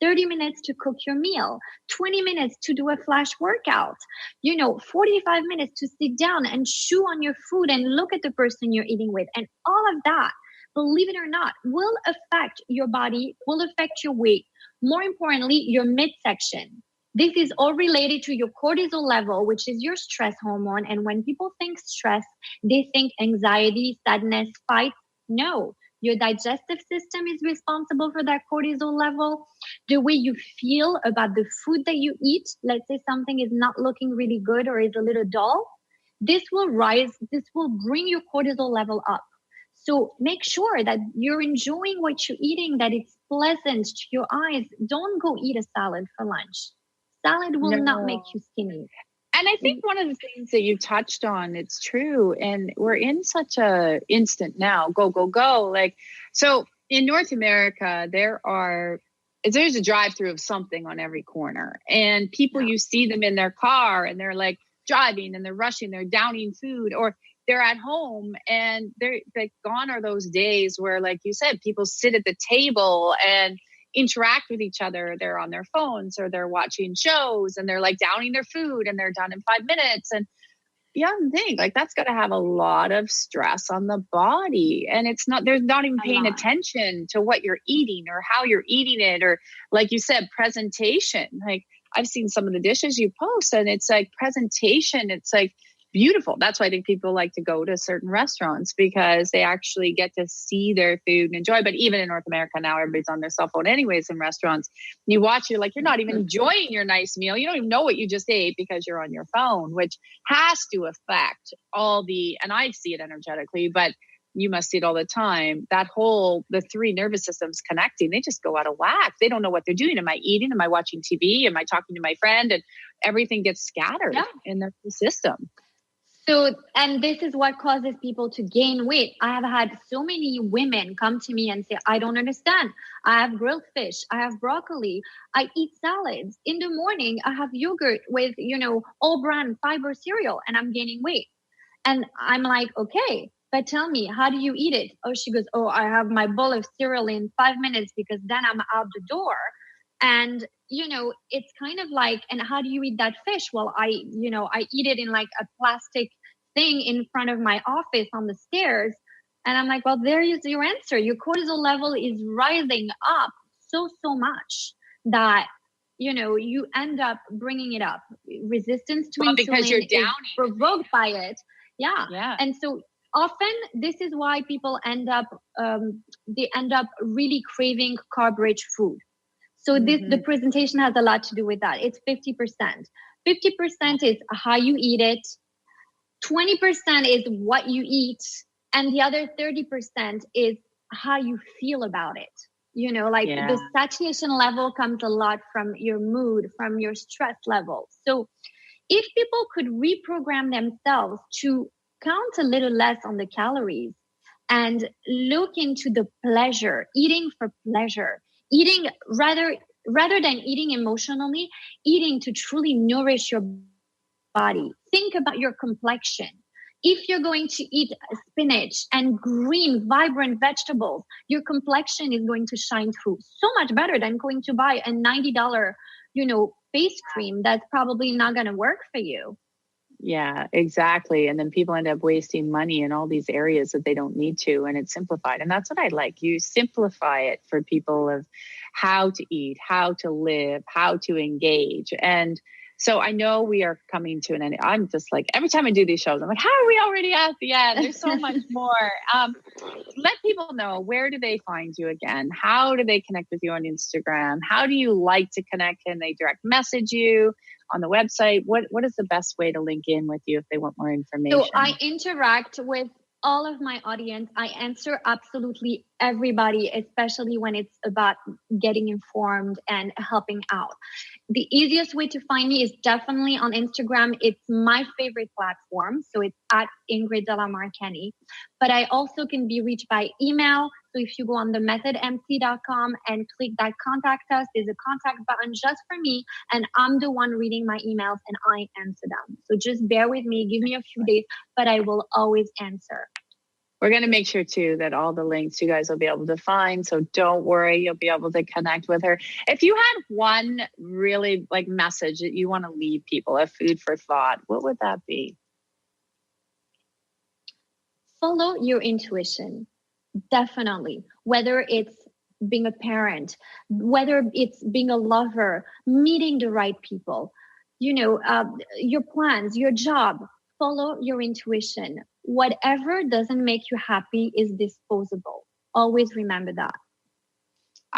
30 minutes to cook your meal, 20 minutes to do a flash workout, 45 minutes to sit down and chew on your food and look at the person you're eating with. And all of that, believe it or not, will affect your body, will affect your weight. More importantly, your midsection. This is all related to your cortisol level, which is your stress hormone. And when people think stress, they think anxiety, sadness, fight. No. Your digestive system is responsible for that cortisol level. The way you feel about the food that you eat, let's say something is not looking really good or is a little dull, this will bring your cortisol level up. So make sure that you're enjoying what you're eating, that it's pleasant to your eyes. Don't go eat a salad for lunch. Salad will not make you skinny. And I think one of the things that you touched on, it's true. And we're in such a instant now, go, go, go. Like, so in North America, there's a drive-through of something on every corner, and people, you see them in their car and they're like driving and they're rushing, they're downing food, or they're at home and they're like, gone are those days where, like you said, people sit at the table and interact with each other. They're on their phones or they're watching shows and they're like downing their food and they're done in 5 minutes. And think like that's got to have a lot of stress on the body. And they're not even paying attention to what you're eating or how you're eating it. Or like you said, presentation. Like I've seen some of the dishes you post and it's like presentation. It's like beautiful. That's why I think people like to go to certain restaurants, because they actually get to see their food and enjoy. But even in North America now, everybody's on their cell phone anyways in restaurants. You watch, you're like, you're not even enjoying your nice meal. You don't even know what you just ate because you're on your phone, which has to affect and I see it energetically, but you must see it all the time. The three nervous systems connecting, they just go out of whack. They don't know what they're doing. Am I eating? Am I watching TV? Am I talking to my friend? And everything gets scattered in the system. So, and this is what causes people to gain weight. I have had so many women come to me and say, I don't understand. I have grilled fish. I have broccoli. I eat salads. In the morning, I have yogurt with, all brand fiber cereal and I'm gaining weight. And I'm like, okay, but tell me, how do you eat it? Oh, she goes, I have my bowl of cereal in 5 minutes because then I'm out the door. And, it's kind of like, and how do you eat that fish? Well, I eat it in like a plastic thing in front of my office on the stairs. And I'm like, well, there is your answer. Your cortisol level is rising up so much that, you end up bringing it up. Resistance to insulin because you're downing, provoked by it. Yeah. And so often this is why people end up really craving carb-rich food. So the presentation has a lot to do with that. It's 50%. 50% is how you eat it. 20% is what you eat. And the other 30% is how you feel about it. The satiation level comes a lot from your mood, from your stress level. So if people could reprogram themselves to count a little less on the calories and look into the pleasure, eating for pleasure, eating rather than eating emotionally, eating to truly nourish your body. Think about your complexion. If you're going to eat spinach and green, vibrant vegetables, your complexion is going to shine through so much better than going to buy a $90, face cream that's probably not going to work for you. Yeah, exactly. And then people end up wasting money in all these areas that they don't need to. And it's simplified. And that's what I like. You simplify it for people of how to eat, how to live, how to engage. And so I know we are coming to an end. I'm just like, every time I do these shows, I'm like, how are we already at the end? There's so much more. Let people know, where do they find you again? How do they connect with you on Instagram? How do you like to connect? Can they direct message you on the website? What is the best way to link in with you if they want more information? So I interact with all of my audience. I answer absolutely everybody, especially when it's about getting informed and helping out. The easiest way to find me is definitely on Instagram. It's my favorite platform. So it's at Ingrid de la Mare-Kenny. But I also can be reached by email. So So if you go on the methodmc.com and click that contact us, there's a contact button just for me, and I'm the one reading my emails and I answer them. So just bear with me, give me a few days, but I will always answer. We're going to make sure too that all the links you guys will be able to find. So don't worry, you'll be able to connect with her. If you had one really like message that you want to leave people, a food for thought, what would that be? Follow your intuition. Definitely. Whether it's being a parent, whether it's being a lover, meeting the right people, your plans, your job, follow your intuition. Whatever doesn't make you happy is disposable. Always remember that.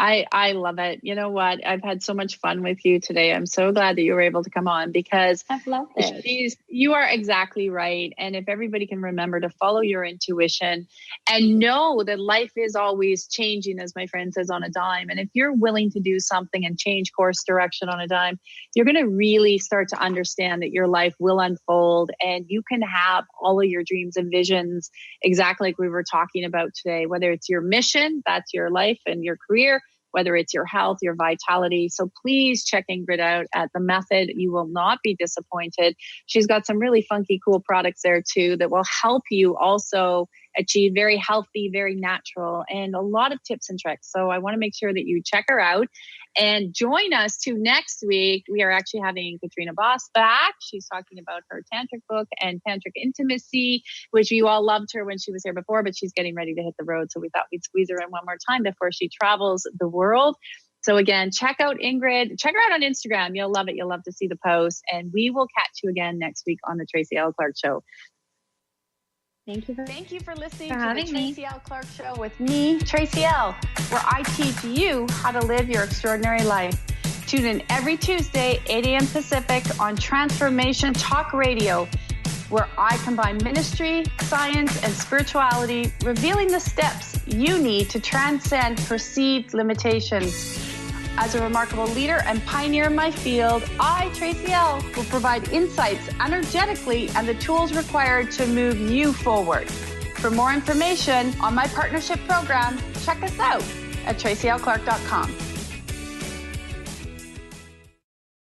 I love it. You know what? I've had so much fun with you today. I'm so glad that you were able to come on because I've loved it. You are exactly right. And if everybody can remember to follow your intuition and know that life is always changing, as my friend says, on a dime. And if you're willing to do something and change course direction on a dime, you're going to really start to understand that your life will unfold and you can have all of your dreams and visions exactly like we were talking about today, whether it's your mission, that's your life and your career, whether it's your health, your vitality. So please check Ingrid out at The Method. You will not be disappointed. She's got some really funky, cool products there too that will help you also achieve very healthy, very natural, and a lot of tips and tricks. So I want to make sure that you check her out and join us too next week. We are actually having Katrina Boss back. She's talking about her tantric book and tantric intimacy, which you all loved her when she was here before, but she's getting ready to hit the road. So we thought we'd squeeze her in one more time before she travels the world. So again, check out Ingrid. Check her out on Instagram. You'll love it. You'll love to see the posts. And we will catch you again next week on the Tracy L. Clark Show. Thank you for listening to the Tracy L. Clark Show with me, Tracy L., where I teach you how to live your extraordinary life. Tune in every Tuesday, 8 a.m. Pacific on Transformation Talk Radio, where I combine ministry, science, and spirituality, revealing the steps you need to transcend perceived limitations. As a remarkable leader and pioneer in my field, I, Tracy L., will provide insights energetically and the tools required to move you forward. For more information on my partnership program, check us out at tracylclark.com.